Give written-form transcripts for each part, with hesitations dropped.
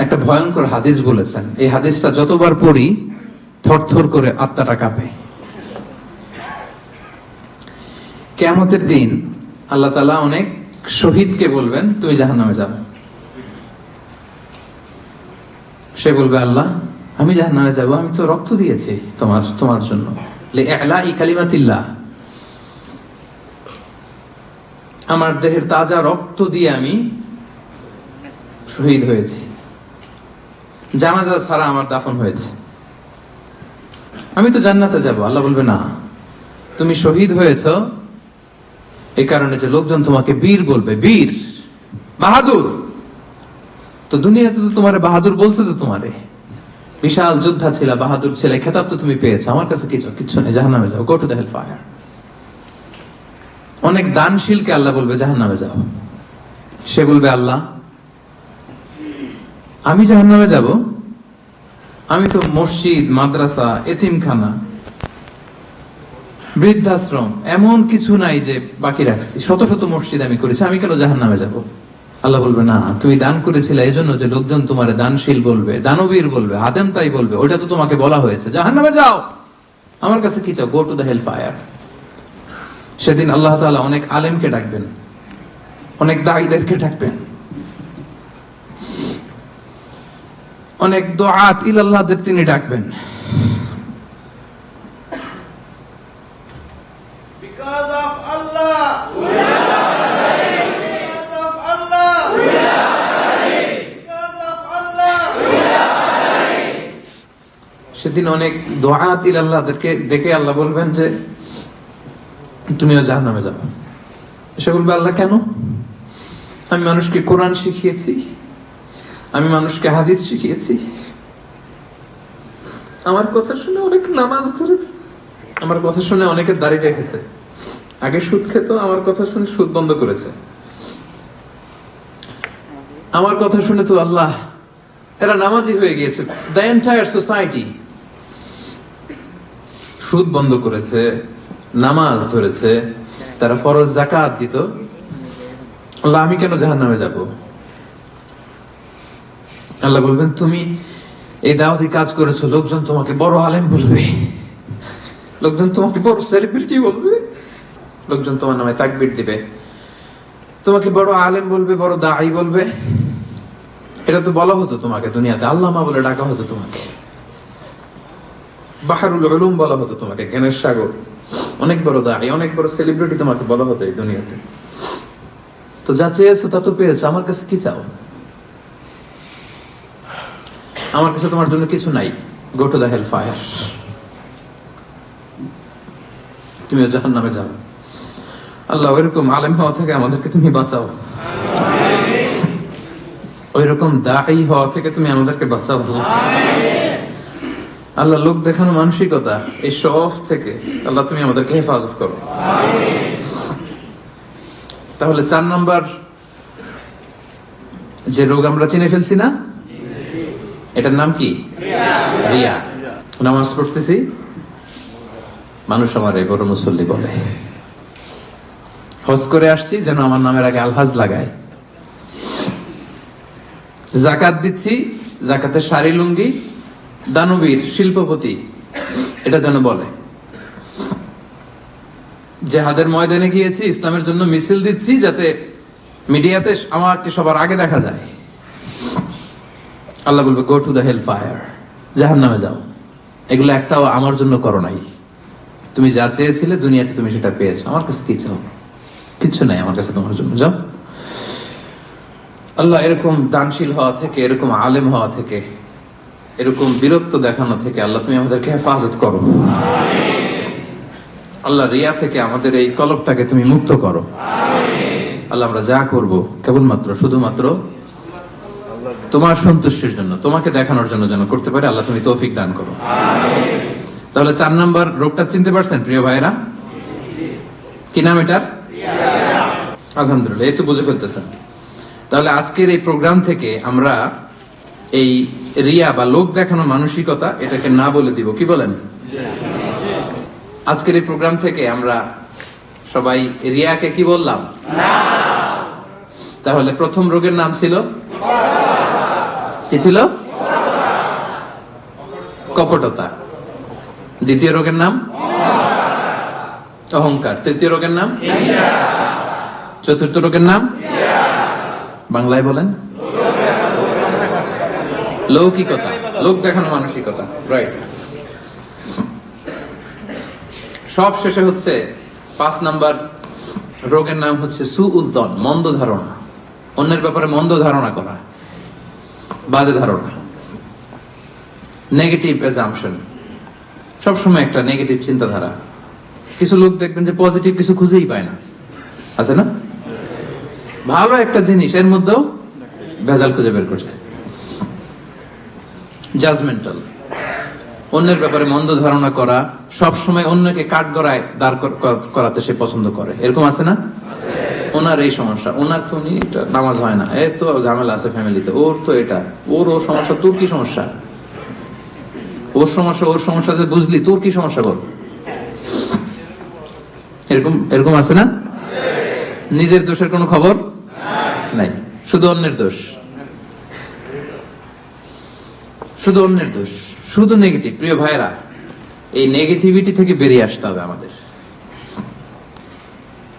একটা ভয়ঙ্কর হাদিস বলেছেন। এই হাদিসটা যতবার পড়ি থরথর করে আত্মাটা কাঁপে। কিয়ামতের দিন আল্লাহ তাআলা অনেক শহীদকে বলবেন, তুমি জাহান্নামে যাও। সে বলবে, আল্লাহ আমি জাহান্নামে যাব, আমি তো রক্ত দিয়েছি তোমার জন্য, লিইলাই কালিমাতিল্লাহ, আমার দেহের তাজা রক্ত দিয়ে আমি শহীদ হয়েছি, জানাজা ছাড়া আমার দাফন হয়েছে, আমি তো জান্নাতে যাব। আল্লাহ বলবে, না, তুমি শহীদ হয়েছ এই কারণে যে লোকজন তোমাকে বীর বলবে, বীর, বাহাদুর। তো দুনিয়াতে তো তোমারে বাহাদুর বলছে, তো তোমারে বিশাল যোদ্ধা ছিল, বাহাদুর ছিল, খেতাব তো তুমি পেয়েছো, আমার কাছে কিচ্ছু নেই, জাহান্নামে যাও, go to the hell fire. অনেক দানশীলকে আল্লাহ বলবে, জাহান্নামে যাও। সে বলবে, আল্লাহ আমি জাহান্নামে যাব, আমি তো মসজিদ, মাদ্রাসা, এতিমখানা, বৃদ্ধাশ্রম এমন কিছু নাই যে বাকি রাখছি, শত শত মসজিদ আমি করেছি, আমি কেন জাহান্নামে যাব? আল্লাহ বলবে, না, তুমি দান করেছিলে এই জন্য যে লোকজন তোমার দানশীল বলবে, দানবীর বলবে, আদেম তাই বলবে, ওইটা তো তোমাকে বলা হয়েছে, জাহান্নামে যাও, আমার কাছে কি চাও, go to the hell fire. সেদিন আল্লাহ তাআলা অনেক আলেমকে ডাকবেন, অনেক দাঈদেরকে ডাকবেন, অনেক দুআত ইলাল্লাহদের তিনি ডাকবেন। Because of Allah, we are alive. Because of Allah, we are alive. Because of Allah, we are alive. সেদিন অনেক দুআত ইলাল্লাহদেরকে ডেকে আল্লাহ বলবেন যে তুমিও জাহান্নামে যাবে। সে বলবে, আল্লাহ কেন? আমি মানুষকে কোরআন শিখিয়েছি, আমি মানুষকে হাদিস শিখিয়েছি, আমার কথা শুনে অনেক নামাজ ধরেছে, আমার কথা শুনে অনেকের দাড়ি রেখেছে, আগে সুদ খেত, আমার কথা শুনে সুদ বন্ধ করেছে, আমার কথা শুনে তো আল্লাহ এরা নামাজি হয়ে গিয়েছে। দ্য এন্টায়ার সোসাইটি সুদ বন্ধ করেছে, নামাজ ধরেছে, তারা ফরজ যাকাত দিত, আল্লাহ আমি কেন জাহান্নামে যাব? আল্লাহ বলবেন, তুমি এই দাওয়াতি কাজ করেছো, লোকজন তোমাকে বড় আলেম বলবে, লোকজন তোমাকে বড় সেলিব্রিটি বলবে, লোকজন তোমার নামে তাকবীর দিবে, তোমাকে বড় আলেম বলবে, বড় দাঈ বলবে। এটা তো বলা হতো তোমাকে দুনিয়াতে, আল্লামা বলে ডাকা হতো তোমাকে, বাহরুল উলুম বলা হতো তোমাকে, জ্ঞানের সাগর, অনেক বড় দাঈ, অনেক বড় সেলিব্রিটি তোমাকে বলা হতো এই দুনিয়াতে। তো যা চেয়েছো তা তো পেয়েছো, আমার কাছে কি চাও? আমার কাছে তোমার জন্য কিছু নাই, go to the hell fire, তুমিও জাহান্নামে যাও। আল্লাহ ওইরকম আলেম হওয়া থেকে আমাদেরকে তুমি বাঁচাও, ওইরকম দাঈ হওয়া থেকে তুমি আমাদেরকে বাঁচাও। আল্লাহ লোক দেখানো মানসিকতা, এই শো অফ থেকে আল্লাহ তুমি আমাদেরকে হেফাজত করো। তাহলে 4 নাম্বার যে রোগ আমরা চিনে ফেলছি না, এটার নাম কি? রিয়া। নামাজ পড়তেছি, মানুষ আমার এই বড় মুসল্লি বলে, হজ করে আসছি যেন আমার নামের আগে আলহাজ লাগায়, যাকাত দিচ্ছি, যাকাতের শাড়ি লুঙ্গি, দানবীর, শিল্পপতি, এটা যেন বলে, জিহাদের ময়দানে গিয়েছি, ইসলামের জন্য মিছিল দিচ্ছি, যাতে মিডিয়াতে আমাকে সবার আগে দেখা যায়। আল্লাহ বলবে, go to the hell fire, জাহান্নামে যাও। এগুলো একটাও আমার জন্য করো নাই, তুমি যা চেয়েছিলে দুনিয়াতে তুমি সেটা পেয়েছো, আমার কাছে কি চাও? কিচ্ছু নাই আমার কাছে তোমার জন্য, যাও। আল্লাহ এরকম দানশীল হওয়া থেকে, এরকম আলেম হওয়া থেকে, এরকম বীরত্ব দেখানো থেকে আল্লাহ তুমি আমাদেরকে হেফাজত করো। আল্লাহ রিয়া থেকে আমাদের এই কলবটাকে তুমি মুক্ত করো। আল্লাহ আমরা যা করব কেবলমাত্র শুধুমাত্র তোমার সন্তুষ্টির জন্য, তোমাকে দেখানোর জন্য যেন করতে পারে, আল্লাহ তুমি তৌফিক দান করো। তাহলে 4 নাম্বার রোগটা চিনতে পারছেন প্রিয় ভাইরা? কি নাম এটার? আলহামদুলিল্লাহ, এই তো বুঝে ফেলতেছেন। তাহলে আজকের এই প্রোগ্রাম থেকে আমরা এই রিয়া বা লোক দেখানো মানসিকতা, এটাকে না বলে দিব, কি বলেন? আজকের এই প্রোগ্রাম থেকে আমরা সবাই রিয়াকে কি বললাম? তাহলে প্রথম রোগের নাম ছিল কি ছিল? কপটতা। দ্বিতীয় রোগের নাম অহংকার। তৃতীয় রোগের নাম, চতুর্থ রোগের নাম বাংলায় বলেন, লৌকিকতা, লোক দেখানো মানসিকতা। রাইট। সব শেষে হচ্ছে 5 নাম্বার রোগের নাম হচ্ছে সুউদ্দন, মন্দ ধারণা। অন্যের ব্যাপারে মন্দ ধারণা করা, বাজে ধারণা, নেগেটিভ অ্যাজাম্পশন, সবসময় একটা নেগেটিভ চিন্তাধারা। কিছু লোক দেখবেন যে পজিটিভ কিছু খুঁজেই পায় না, আছে না? ভালো একটা জিনিস এর মধ্যেও ভেজাল খুঁজে বের করছে। জাজমেন্টাল, অন্যের ব্যাপারে মন্দ ধারণা করা, সব সময় অন্যকে কাঠগড়ায় দাঁড় করাতে সে পছন্দ করে, এরকম আছে না? ওনার এই সমস্যা, ওনার তো উনি এটা নামাজ হয় না, এই তো ঝামেলা আছে ফ্যামিলিতে, ওর তো এটা, ওর সমস্যা, তোর কি সমস্যা? ওর সমস্যা যে বুঝলি, তোর কি সমস্যা বল? এরকম এরকম আছে না? নিজের দোষের কোনো খবর নাই, শুধু অন্যের দোষ, শুধু অন্যের দোষ, শুধু নেগেটিভ। প্রিয় ভাইরা, এই নেগেটিভিটি থেকে বেরিয়ে আসতে হবে আমাদের।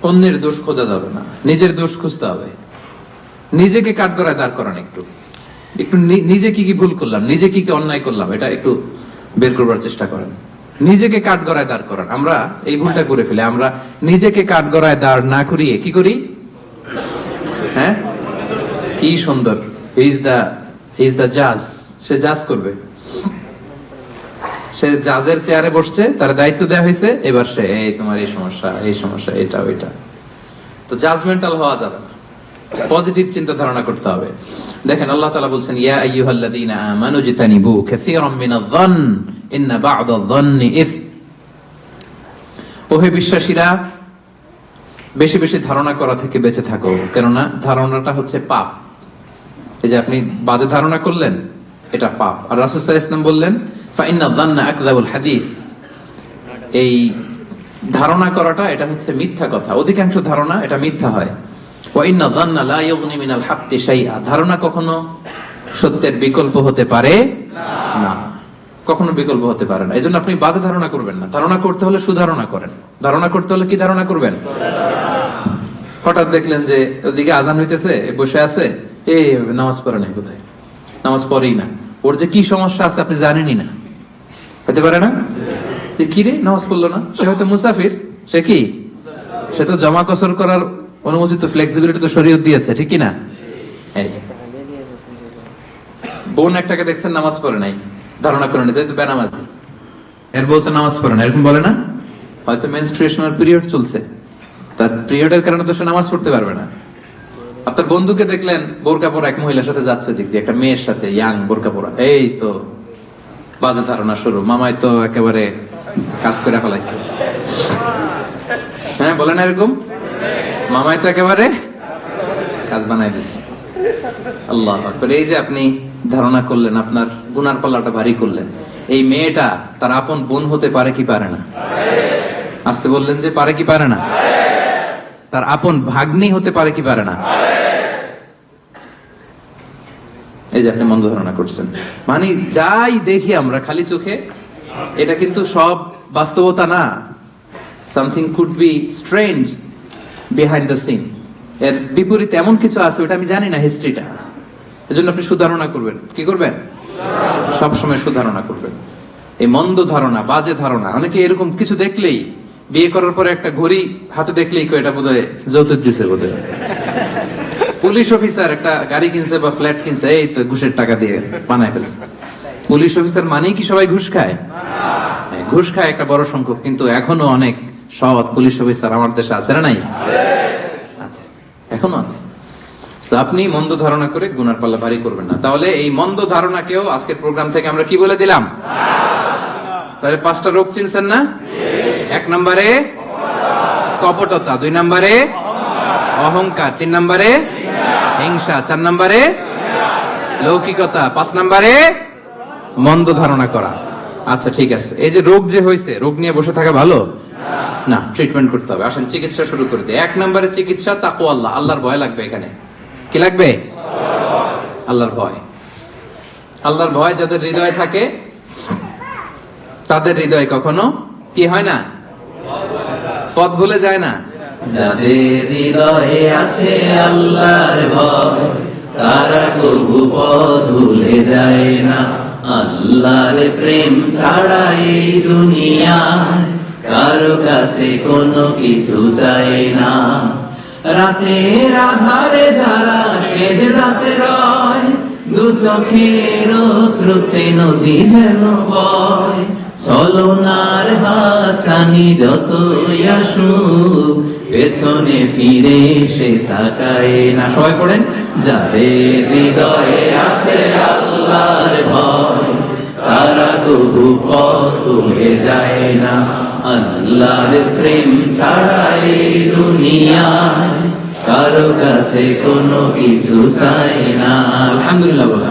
অন্যের দোষ খোঁজা যাবে না, নিজের দোষ খুঁজতে হবে। নিজেকে কাঠগড়ায় দাঁড় করান, একটু একটু নিজে কি কি ভুল করলাম, নিজে কি কি অন্যায় করলাম, এটা একটু বের করবার চেষ্টা করেন। নিজেকে কাঠগড়ায় দাঁড় করান। আমরা এই ভুলটা করে ফেলি, আমরা নিজেকে কাঠগড়ায় দাঁড় না করিয়ে কি করি? হ্যাঁ, কি সুন্দর, হি ইজ দা জাজ, সে জাজ করবে, সে জাজের চেয়ারে বসছে, তার দায়িত্ব দেওয়া হয়েছে, এবার সে এই তোমার এই সমস্যা, এই সমস্যা, এটা ওইটা। তো জাজমেন্টাল হওয়া যাবে না, পজিটিভ চিন্তা ধারণা করতে হবে। দেখেন আল্লাহ তাআলা বলছেন, ইয়া আইয়ুহাল্লাযীনা আমানু জিতানিবু কাসীরাম মিনায-যন্ন ইন্না বা'দায-যন্নি ইসম। ওহে বিশ্বাসীরা, বেশি বেশি ধারণা করা থেকে বেঁচে থাকো, কেননা ধারণাটা হচ্ছে পাপ। এই যে আপনি বাজে ধারণা করলেন, এটা পাপ। আর রাসূল সাল্লাল্লাহু আলাইহি ওয়াসাল্লাম বললেন, ফাইন্না যান্না আকযাবুল হাদিস। এই ধারণা করাটা এটা হচ্ছে মিথ্যা কথা, অধিকাংশ ধারণা এটা মিথ্যা হয়। ওয়া ইন্না যান্না লা ইউগনি মিনাল হাক্কি শাইআ। ধারণা কখনো সত্যের বিকল্প হতে পারে না, কখনো বিকল্প হতে পারে না। এজন্য আপনি বাজে ধারণা করবেন না। ধারণা করতে হলে সুধারণা করেন। ধারণা করতে হলে কি ধারণা করবেন? হঠাৎ দেখলেন যে ওদিকে আজান হইতেছে, বসে আছে, এই নামাজ পড়ে নাই, কোথায় নামাজ পড়েই না, ওর যে কি সমস্যা আছে আপনি জানেনই না, হতে পারে না? যে কি রে নামাজ পড়লো না, সে হয়তো মুসাফির, সে কি, সে তো জমা কসর করার অনুমতি তো, ফ্লেক্সিবিলিটি তো শরীয়ত দিয়েছে, ঠিক কি না? এই বোন একটাকে দেখছেন নামাজ পড়ে নাই, ধারণা করে নিতে তো বেনামাজি, এর বলতে নামাজ পড়ে না, এরকম বলে না? হয়তো মেনস্ট্রুয়েশনাল পিরিয়ড চলছে, তার পিরিয়ডের কারণে তো সে নামাজ পড়তে পারবে না। আপনার বন্ধুকে দেখলেন বোরকা পরা এক মহিলার সাথে যাচ্ছে, দিক দিয়ে একটা মেয়ের সাথে, ইয়াং বোরকা পরা, এই তো বাজে ধারণা শুরু, মামাই তো একেবারে কাজ করে ফেলাইছে। হ্যাঁ, বলে না এরকম? মামাই তো একেবারে কাজ বানাই দিচ্ছে। আল্লাহ আকবার। এই যে আপনি ধারণা করলেন, আপনার গুনার পাল্লাটা ভারী করলেন। এই মেয়েটা তার আপন বোন হতে পারে কি পারে না? আসতে বললেন যে পারে কি পারে না? তার আপন ভাগ্নি হতে পারে কি পারে না? এই যে আপনি মন্দ ধারণা করছেন, মানে যাই দেখি আমরা খালি চোখে, এটা কিন্তু সব বাস্তবতা না। Something could be strange behind the scene. এর বিপরীতে এমন কিছু আছে, ওটা আমি জানি না হিস্ট্রিটা। এজন্য আপনি সুধারণা করবেন। কি করবেন? সবসময় সুধারণা করবেন। এই মন্দ ধারণা, বাজে ধারণা, অনেকে এরকম কিছু দেখলেই, বিয়ে করার পরে একটা ঘড়ি হাতে দেখলেই এটা বোধহয় যৌতুক দিছে, বোধহয় পুলিশ অফিসার একটা গাড়ি কিনছে বা ফ্ল্যাট কিনছে, এই তো ঘুষের টাকা দিয়ে বানায় ফেলছে। পুলিশ অফিসার মানেই কি সবাই ঘুষ খায়? ঘুষ খায় একটা বড় সংখ্যক, কিন্তু এখনো অনেক সৎ পুলিশ অফিসার আমার দেশে আছে না? নাই? আছে, এখনো আছে। আপনি মন্দ ধারণা করে গুনার পাল্লা ভারী করবেন না। তাহলে এই মন্দ ধারণাকেও আজকের প্রোগ্রাম থেকে আমরা কি বলে দিলাম? তাহলে 5টা রোগ চিনছেন না? 1 নম্বরে কপটতা, 2 নম্বরে অহংকার, 3 নম্বরে হিংসা, 4 নম্বরে লৌকিকতা, 5 নম্বরে মন্দ ধারণা করা। আচ্ছা ঠিক আছে, এই যে রোগ যে হয়েছে, রোগ নিয়ে বসে থাকা ভালো না, ট্রিটমেন্ট করতে হবে। আসেন চিকিৎসা শুরু করে দিই। 1 নম্বরে চিকিৎসা তাকওয়াল্লাহ, আল্লাহর ভয় লাগবে। এখানে কি লাগবে? আল্লাহর ভয়। আল্লাহর ভয় যাদের হৃদয়ে থাকে তাদের হৃদয় কখনো কি হয় না, পথ ভুলে যায় না। যাদের হৃদয়ে আছে আল্লাহর ভয় তারা কবু পথ ভুলে যায় না। আল্লাহর প্রেম ছাড়া এই দুনিয়ায় কারো কাছে কোনো কিছু চাই না। রাতের আধারে যারা সেজদাতে রয় দু চোখের স্রোতে নদী যেন বয়। ছলনার হাতছানি যতই আসুক পেছনে ফিরে সে তাকায় না। সবাই পড়েন, যাদের হৃদয়ে আছে আল্লাহর ভয় তারা কবু পথ ভুলে যায় না। আল্লাহর প্রেম ছাড়া এই দুনিয়ায় কারো কাছে কোনো কিছু চাই না। আলহামদুলিল্লাহ বলা।